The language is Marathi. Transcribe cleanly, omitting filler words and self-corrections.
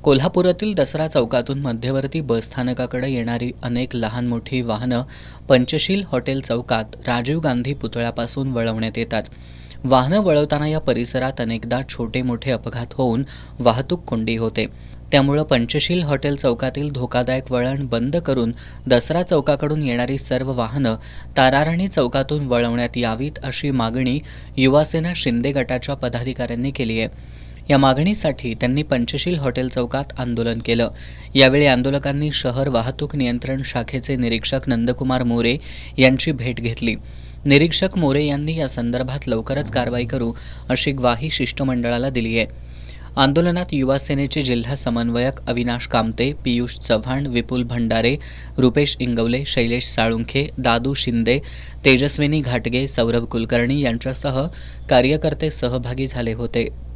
कोल्हापुरातील दसरा चौकातून मध्यवर्ती बसस्थानकाकडे येणारी अनेक लहान मोठी वाहनं पंचशील हॉटेल चौकात राजीव गांधी पुतळ्यापासून वळवण्यात येतात. वाहनं वळवताना या परिसरात अनेकदा छोटे मोठे अपघात होऊन वाहतूक कोंडी होते. त्यामुळं पंचशील हॉटेल चौकातील धोकादायक वळण बंद करून दसरा चौकाकडून येणारी सर्व वाहनं ताराराणी चौकातून वळवण्यात यावीत अशी मागणी युवासेना शिंदे गटाच्या पदाधिकाऱ्यांनी केली आहे. या मागणीसाठी त्यांनी पंचशील हॉटेल चौकात आंदोलन केलं. यावेळी आंदोलकांनी शहर वाहतूक नियंत्रण शाखेचे निरीक्षक नंदकुमार मोरे यांची भेट घेतली. निरीक्षक मोरे यांनी या संदर्भात लवकरच कारवाई करू अशी ग्वाही शिष्टमंडळाला दिली आहे. आंदोलनात युवा सेनेचे जिल्हा समन्वयक अविनाश कामते, पियुष चव्हाण, विपुल भंडारे, रुपेश इंगवले, शैलेश साळुंखे, दादू शिंदे, तेजस्विनी घाटगे, सौरभ कुलकर्णी यांच्यासह कार्यकर्ते सहभागी झाले होते.